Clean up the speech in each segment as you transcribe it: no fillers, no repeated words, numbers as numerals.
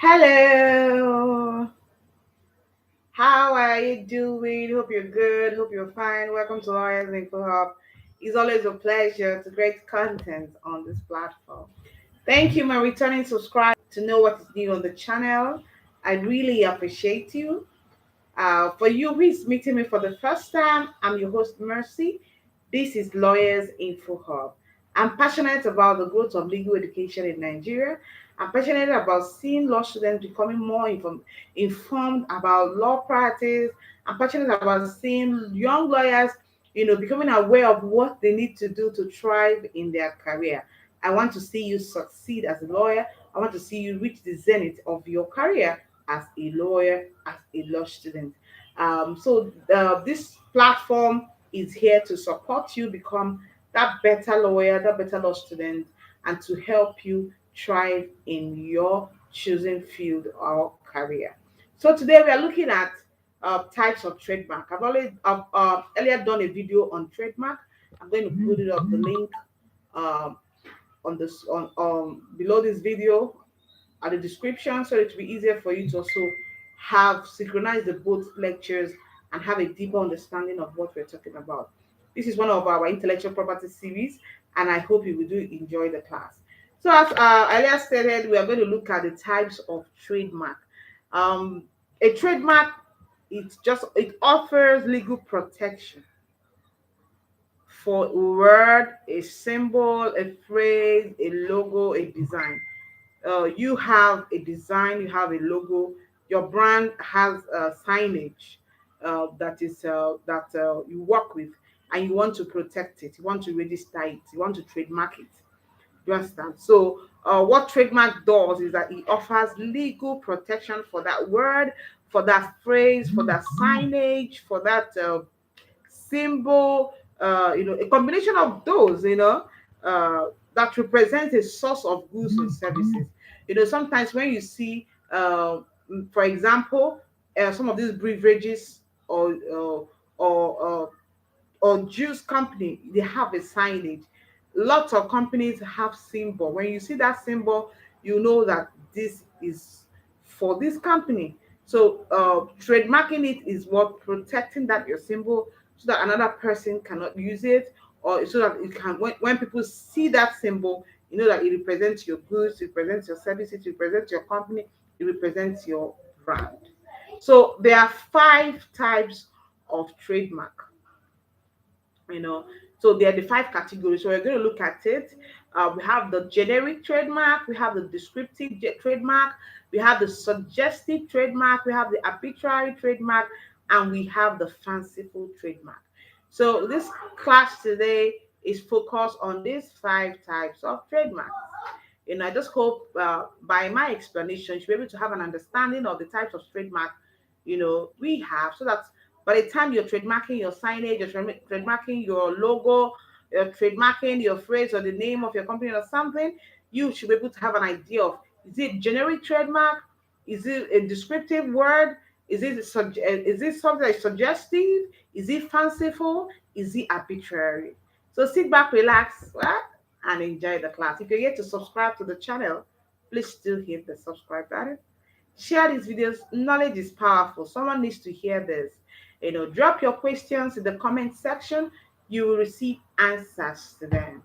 Hello, how are you doing? Hope you're good. Hope you're fine. Welcome to Lawyers Info Hub. It's always a pleasure to create content on this platform. Thank you, my returning subscribers, to know what is new on the channel. I really appreciate you. For you who is meeting me for the first time, I'm your host, Mercy. This is Lawyers Info Hub. I'm passionate about the growth of legal education in Nigeria. I'm passionate about seeing law students becoming more informed about law practice. I'm passionate about seeing young lawyers, becoming aware of what they need to do to thrive in their career. I want to see you succeed as a lawyer. I want to see you reach the zenith of your career as a lawyer, as a law student. This platform is here to support you become that better lawyer, that better law student, and to help you thrive in your chosen field or career. So today we are looking at types of trademark. I've already earlier done a video on trademark. I'm going to put it up the link um, on this on below this video at the description so it will be easier for you to also have synchronized the both lectures and have a deeper understanding of what we're talking about. This is one of our intellectual property series, and I hope you will do enjoy the class. So, as earlier stated, we are going to look at the types of trademark. Um, a trademark, it offers legal protection for a word, a symbol, a phrase, a logo, a design. You have a design, you have a logo, your brand has signage that you work with, and you want to protect it, you want to register it, you want to trademark it. You understand? So, what trademark does is that it offers legal protection for that word, for that phrase, for that signage, for that symbol, a combination of those, that represents a source of goods and services. Sometimes when you see, for example, some of these beverages or or juice company, they have a signage. Lots of companies have symbol. When you see that symbol, you know that this is for this company. So trademarking it is what protecting that your symbol so that another person cannot use it, or so that it can when people see that symbol, you know that it represents your goods, it represents your services, it represents your company, it represents your brand. So there are five types of trademark, you know so there are the five categories, so we're going to look at it. We have the generic trademark, we have the descriptive trademark, we have the suggestive trademark, we have the arbitrary trademark, and we have the fanciful trademark. So this class today is focused on these five types of trademarks. I just hope by my explanation you'll be able to have an understanding of the types of trademark we have, so that by the time you're trademarking your signage, you're trademarking your logo, you're trademarking your phrase or the name of your company or something, you should be able to have an idea of, is it generic trademark? Is it a descriptive word? Is it something that's suggestive? Is it fanciful? Is it arbitrary? So sit back, relax, and enjoy the class. If you're yet to subscribe to the channel, please still hit the subscribe button. Share these videos. Knowledge is powerful. Someone needs to hear this. Drop your questions in the comment section. You will receive answers to them.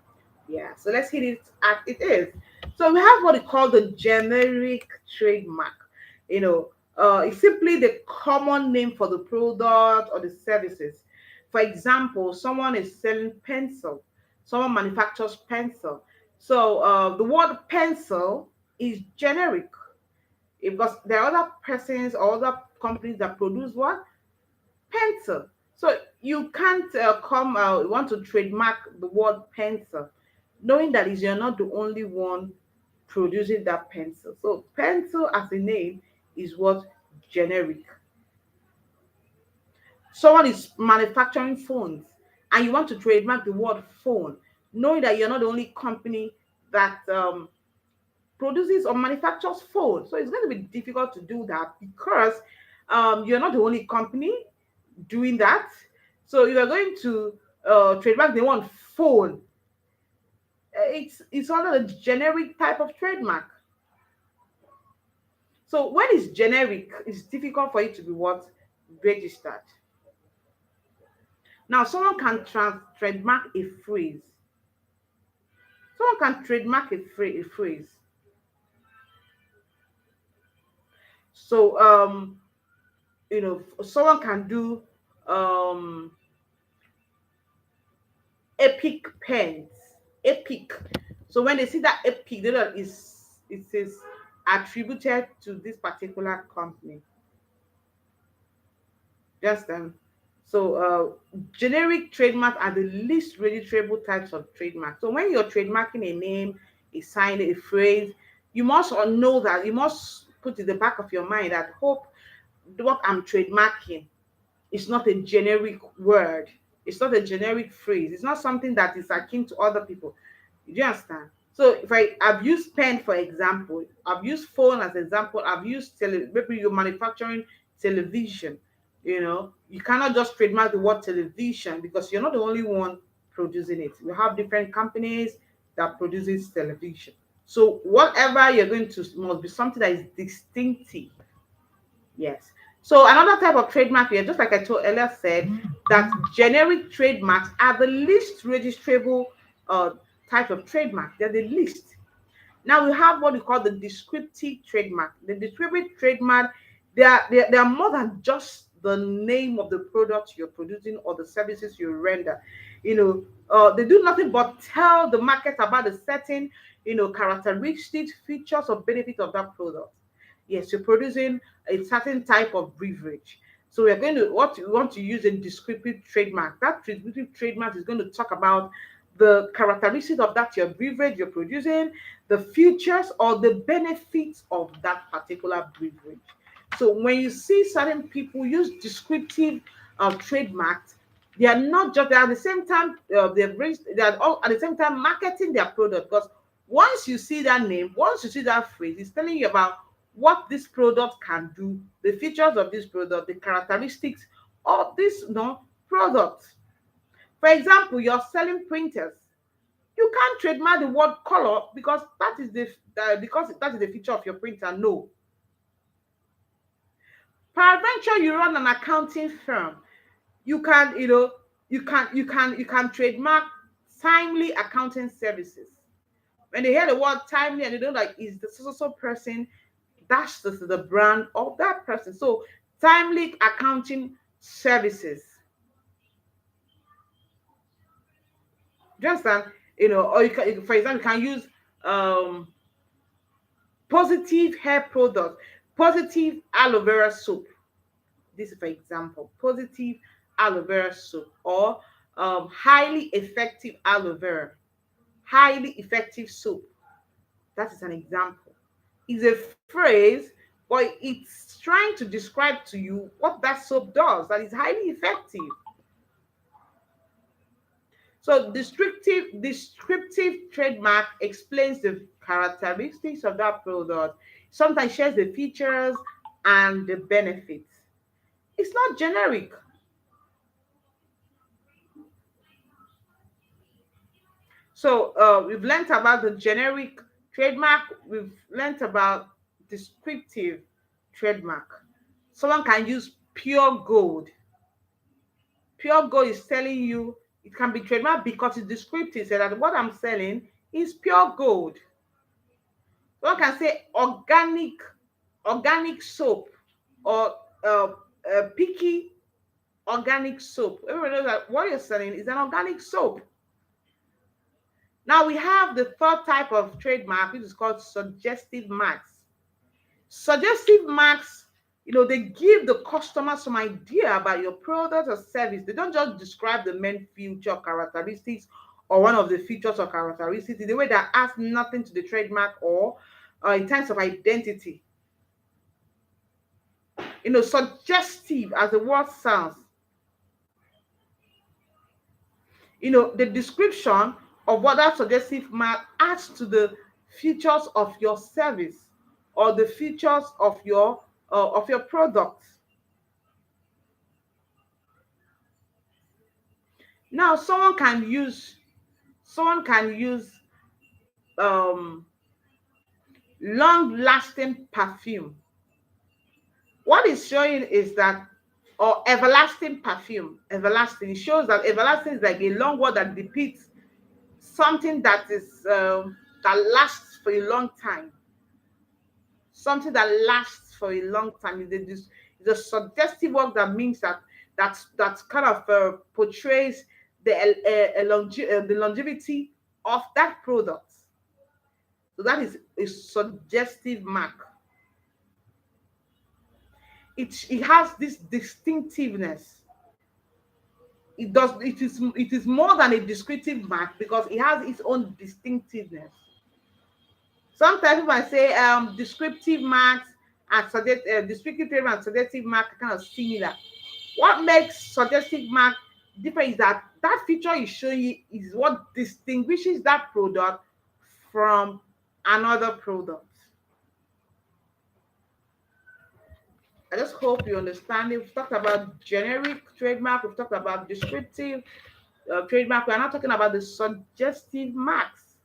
Yeah, so let's hit it as it is. So we have what we call the generic trademark. It's simply the common name for the product or the services. For example, someone is selling pencil. Someone manufactures pencil. So the word pencil is generic, because there are other persons or other companies that produce what? Pencil. So you can't come want to trademark the word pencil, knowing that is you're not the only one producing that pencil. So pencil as a name is what? Generic. Someone is manufacturing phones and you want to trademark the word phone, knowing that you're not the only company that produces or manufactures phones. So it's going to be difficult to do that because you're not the only company doing that. So you are going to trademark the one phone. It's under the generic type of trademark. So when it's generic, it's difficult for it to be what registered. Now, someone can trademark a phrase. Someone can trademark a phrase. So, someone can do um, epic pens. Epic. So when they see that epic, they know it is attributed to this particular company. Just generic trademark are the least registrable types of trademark. So when you're trademarking a name, a sign, a phrase, you must all know that you must put in the back of your mind that hope what I'm trademarking is not a generic word. It's not a generic phrase. It's not something that is akin to other people. Do you understand? So if I've used pen for example, I've used phone as example, I've used maybe you're manufacturing television. You cannot just trademark the word television because you're not the only one producing it. We have different companies that produces television. So whatever you're going to must be something that is distinctive. Yes. So another type of trademark here, just like I told earlier, said that generic trademarks are the least registrable uh, type of trademark. They're the least. Now we have what we call the descriptive trademark. The descriptive trademark, they are more than just the name of the product you're producing or the services you render. They do nothing but tell the market about the certain, characteristics, features, or benefit of that product. Yes, you're producing a certain type of beverage. So we're going to what we want to use a descriptive trademark. That descriptive trademark is going to talk about the characteristics of that your beverage you're producing, the features or the benefits of that particular beverage. So when you see certain people use descriptive trademarks, they are at the same time they are all at the same time marketing their product because once you see that name, once you see that phrase, it's telling you about what this product can do, the features of this product, the characteristics of this product. For example, you're selling printers. You can't trademark the word color because that is the feature of your printer. No. Peradventure, you run an accounting firm. You can, you can trademark timely accounting services. When they hear the word timely and they know like is the so person, that's the brand of that person. So timely accounting services. Just that, or for example, you can use um positive hair product, positive aloe vera soap. This is for example, positive aloe vera soap or highly effective aloe vera, highly effective soap. That is an example. It's a phrase, but it's trying to describe to you what that soap does, that is highly effective. So descriptive trademark explains the characteristics of that product, sometimes shares the features and the benefits. It's not generic. So we've learned about the generic trademark, we've learned about descriptive trademark. Someone can use pure gold. Pure gold is telling you it can be trademarked because it's descriptive, so that what I'm selling is pure gold. One can say organic soap or picky organic soap. Everyone knows that what you're selling is an organic soap. Now we have the third type of trademark, which is called suggestive marks. Suggestive marks, they give the customer some idea about your product or service. They don't just describe the main feature characteristics or one of the features or characteristics in a way that adds nothing to the trademark or in terms of identity. Suggestive as the word sounds, the description of what that suggestive mark adds to the features of your service or the features of your product. Now someone can use long lasting perfume. What is showing is that, or everlasting perfume, everlasting, it shows that everlasting is like a long word that depicts something that is that lasts for a long time, something that lasts for a long time. Is a suggestive word that means that that kind of portrays the longevity of that product. So that is a suggestive mark. It has this distinctiveness. It is more than a descriptive mark because it has its own distinctiveness. Sometimes people might say descriptive marks and descriptive and suggestive mark are kind of similar. What makes suggestive mark different is that that feature is showing you is what distinguishes that product from another product. I just hope you understand it. We've talked about generic trademark, we've talked about descriptive trademark. We are not talking about the suggestive marks.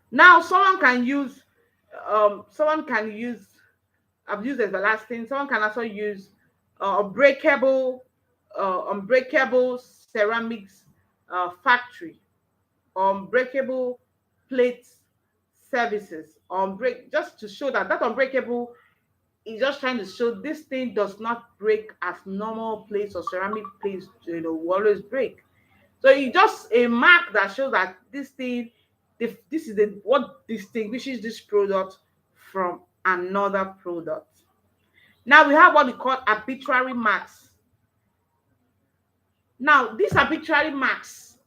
Now, someone can use, I've used everlasting. Someone can also use unbreakable ceramics factory, unbreakable plates services, just to show that that unbreakable is just trying to show this thing does not break as normal plates or ceramic plates, will always break. So it's just a mark that shows that this thing, this is what distinguishes this product from another product. Now we have what we call arbitrary marks. Now these arbitrary marks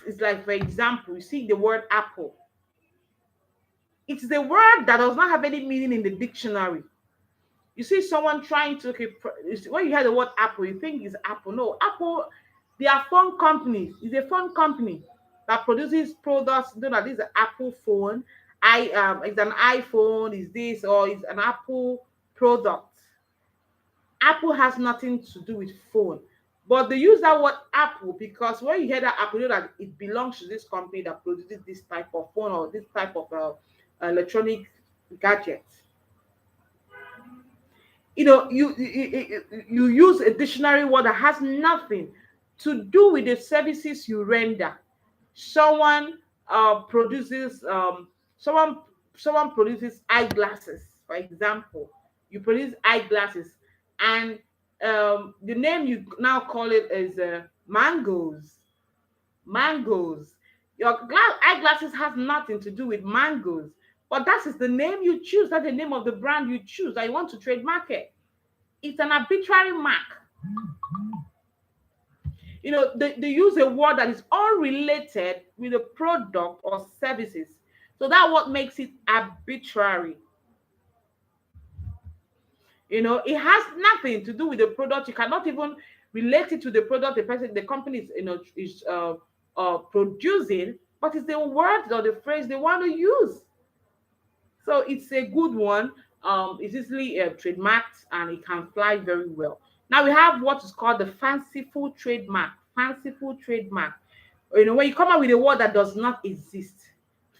is like, for example, you see the word apple. It's the word that does not have any meaning in the dictionary. You see someone trying to, okay, when you hear the word apple, you think it's apple. No, apple, they are phone companies. It's a phone company that produces products. You know that this is an Apple phone. It's an iPhone. Is this or is an Apple product? Apple has nothing to do with phone, but they use that word apple because when you hear that apple, you know that it belongs to this company that produces this type of phone or this type of electronic gadget. You use a dictionary word that has nothing to do with the services you render. Someone produces someone produces eyeglasses, for example. You produce eyeglasses, and the name you now call it is mangoes. Your eyeglasses has nothing to do with mangoes, but that is the name you choose. That's the name of the brand you choose that you want to trademark it. It's an arbitrary mark. They use a word that is unrelated with the product or services. So that's what makes it arbitrary. It has nothing to do with the product. You cannot even relate it to the product the company is producing, but it's the word or the phrase they want to use. So it's a good one. It's easily trademarked and it can fly very well. Now we have what is called the fanciful trademark. Fanciful trademark. When you come up with a word that does not exist,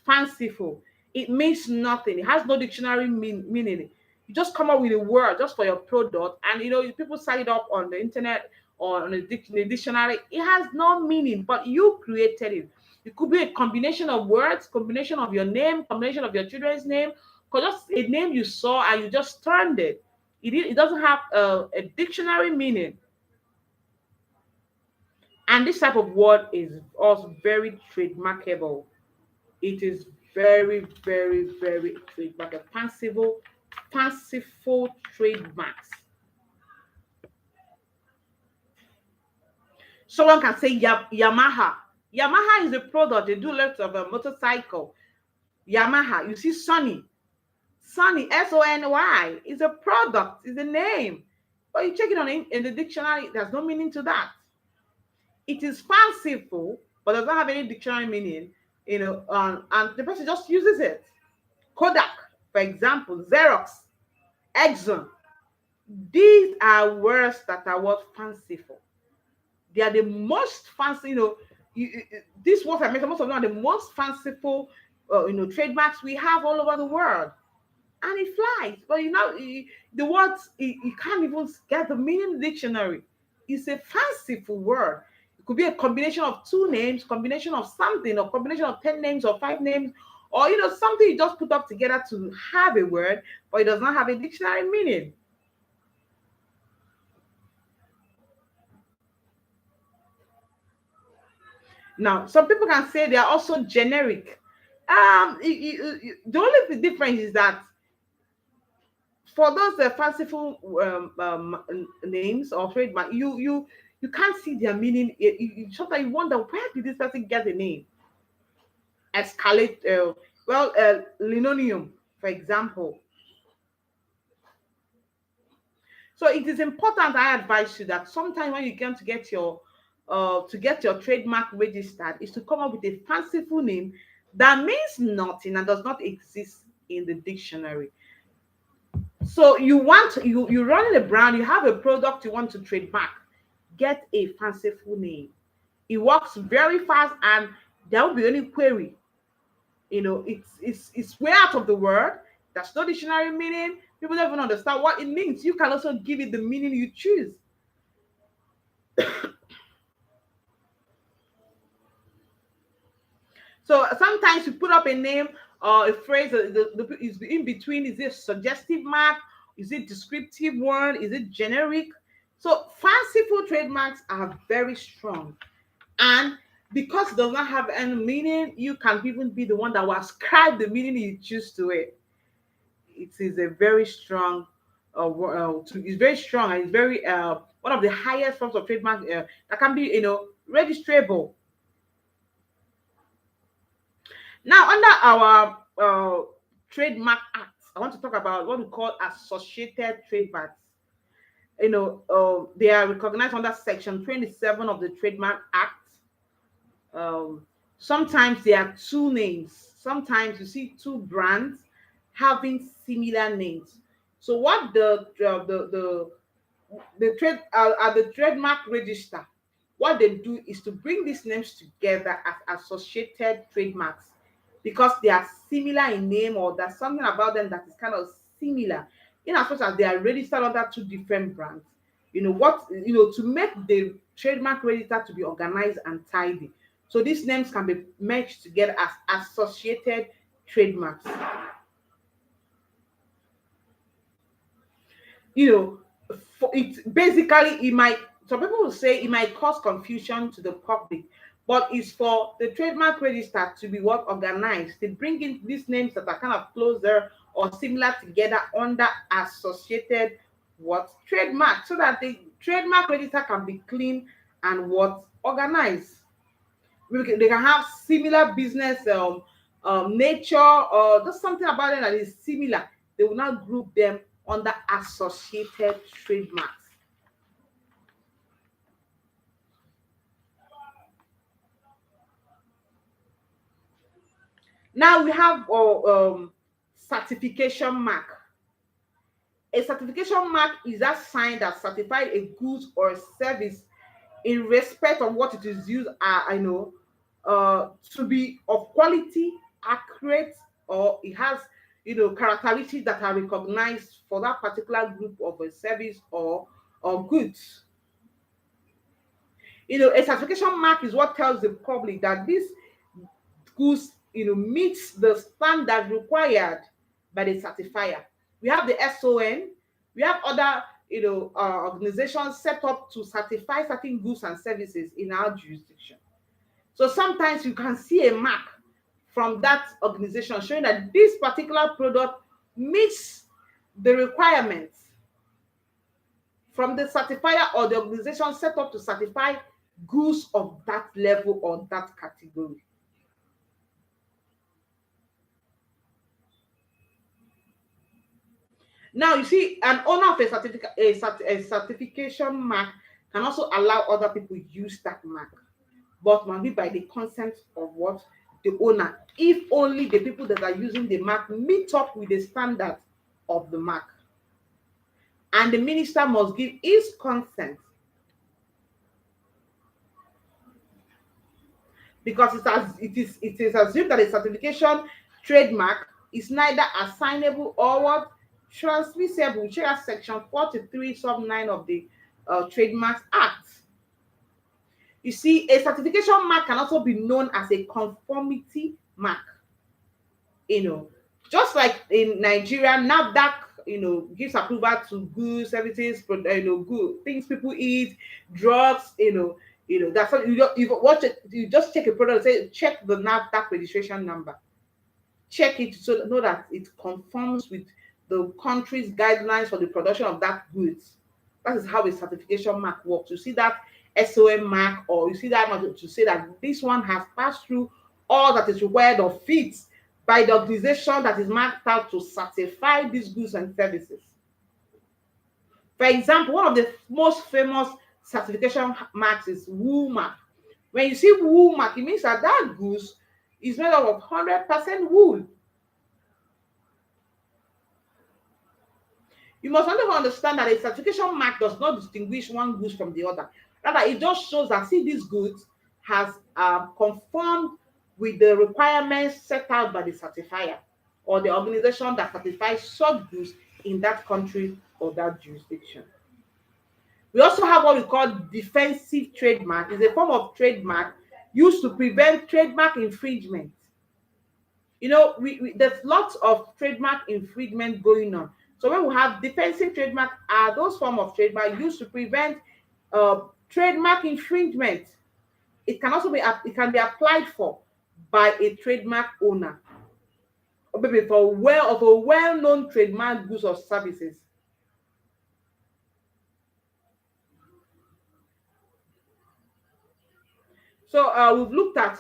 fanciful, it means nothing. It has no dictionary meaning. You just come up with a word just for your product, and people set it up on the internet or on the dictionary. It has no meaning, but you created it. It could be a combination of words, combination of your name, combination of your children's name, because just a name you saw and you just turned it. It doesn't have a dictionary meaning. And this type of word is also very trademarkable. It is very, very, very trademarkable. Fanciful trademarks. Someone can say Yamaha. Yamaha is a product. They do lots of a motorcycle. Yamaha. You see Sony. Sony, Sony, is a product, is a name. But you check it in the dictionary, there's no meaning to that. It is fanciful, but does not have any dictionary meaning, and the person just uses it. Kodak, for example, Xerox, Exxon. These are words that are what fanciful. They are the most fancy, these words I mentioned, most of them are the most fanciful, trademarks we have all over the world. and it flies. But the words, you can't even get the meaning in the dictionary. It's a fanciful word. It could be a combination of two names, combination of something, or combination of 10 names or 5 names, or something you just put up together to have a word, but it does not have a dictionary meaning. Now, some people can say they are also generic. The only difference is that for those fanciful names or trademark, you can't see their meaning. Sometimes you wonder, where did this person get the name? Escalate, linoleum, for example. So it is important. I advise you that sometimes when you come to get your trademark registered, is to come up with a fanciful name that means nothing and does not exist in the dictionary. So you running a brand, you have a product you want to trademark, get a fanciful name. It works very fast, and there will be any query. It's way out of the word. There's no dictionary meaning. People don't even understand what it means. You can also give it the meaning you choose. So sometimes you put up a name or a phrase, is in between. Is it suggestive mark? Is it descriptive one? Is it generic? So fanciful trademarks are very strong. And because it does not have any meaning, you can even be the one that will ascribe the meaning you choose to it. It is a very strong, it's very strong, and it's very one of the highest forms of trademark that can be registrable. Now, under our trademark act, I want to talk about what we call associated trademarks. They are recognized under Section 27 of the Trademark Act. Sometimes there are two names. Sometimes you see two brands having similar names. So what the trade at the trademark register, what they do is to bring these names together as associated trademarks because they are similar in name, or there's something about them that is kind of similar in as much as they are registered under two different brands. To make the trademark register to be organized and tidy, so these names can be merged together as associated trademarks. you know for it basically, it might some people will say it might cause confusion to the public, but it's for the trademark register to be what organized. They bring in these names that are kind of closer or similar together under associated what trademark, so that the trademark register can be clean and what organized. They can have similar business nature, or just something about them that is similar. They will not group them under associated trademarks. Now we have certification mark. A certification mark is that sign that certifies a goods or service in respect of what it is used, to be of quality, accurate, or it has characteristics that are recognized for that particular group of a service or goods. A certification mark is what tells the public that this goods meets the standard required by the certifier. We have the SON, we have other organizations set up to certify certain goods and services in our jurisdiction. So sometimes you can see a mark from that organization showing that this particular product meets the requirements from the certifier or the organization set up to certify goods of that level or that category. Now, you see, an owner of a certification mark can also allow other people use that mark, but must be by the consent of what the owner. If only the people that are using the mark meet up with the standard of the mark, and the minister must give his consent, because it is assumed that a certification trademark is neither assignable or what transmissible. Check out section 43 sub 9 of the Trademarks Act. You see, a certification mark can also be known as a conformity mark. You know, just like in Nigeria, NAFDAC, gives approval to goods, services, good things people eat, drugs, that's what you watch it, you just check a product, say check the NAFDAC registration number. Check it so know that it conforms with the country's guidelines for the production of that goods. That is how a certification mark works. You see that SOM mark, or you see that mark to say that this one has passed through all that is required of it by the organization that is marked out to certify these goods and services. For example, one of the most famous certification marks is wool mark. When you see wool mark, it means that that goose is made up of 100% wool. You must also understand that a certification mark does not distinguish one goods from the other. Rather, it just shows that see this goods has conformed with the requirements set out by the certifier or the organization that certifies such goods in that country or that jurisdiction. We also have what we call defensive trademark. It's a form of trademark used to prevent trademark infringement. There's lots of trademark infringement going on. So when we have defensive trademark, are those form of trademark used to prevent trademark infringement. It can also be applied for by a trademark owner, or maybe for a well-known trademark goods or services. So we've looked at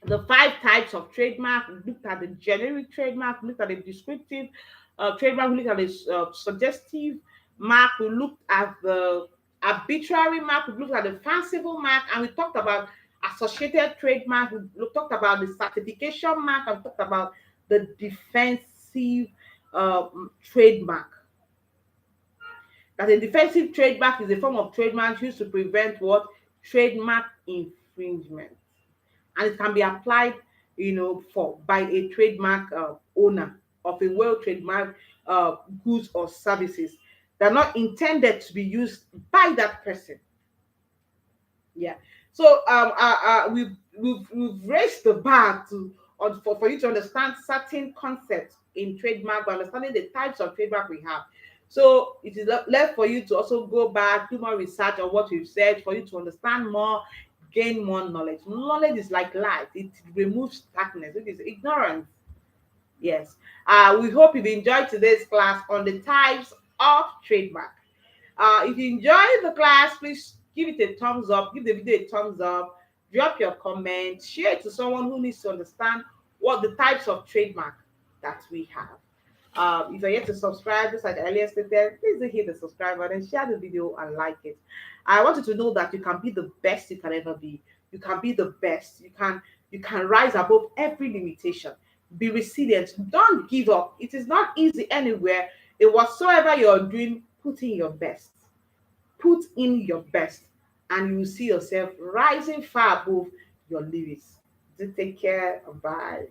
the 5 types of trademark. We looked at the generic trademark. We looked at the descriptive trademark. We looked at the suggestive mark. We looked at the arbitrary mark. We looked at the fanciful mark, and we talked about associated trademark. We talked about the certification mark, and we talked about the defensive trademark. That a defensive trademark is a form of trademark used to prevent what trademark infringement, and it can be applied, for by a trademark owner of a well trademark goods or services that are not intended to be used by that person. Yeah. So we've raised the bar for you to understand certain concepts in trademark by understanding the types of trademark we have. So it is left for you to also go back, do more research on what we've said, for you to understand more, gain more knowledge. Knowledge is like light; it removes darkness, which is ignorance. Yes. We hope you've enjoyed today's class on the types of trademark. If you enjoyed the class, please give it a thumbs up, give the video a thumbs up, drop your comment, share it to someone who needs to understand what the types of trademark that we have. If you're yet to subscribe, just like earlier stated, please do hit the subscribe button, share the video, and like it. I want you to know that you can be the best you can ever be. You can be the best. You can rise above every limitation. Be resilient. Don't give up. It is not easy anywhere. In whatsoever you're doing, put in your best. Put in your best, and you will see yourself rising far above your limits. Do take care. Bye.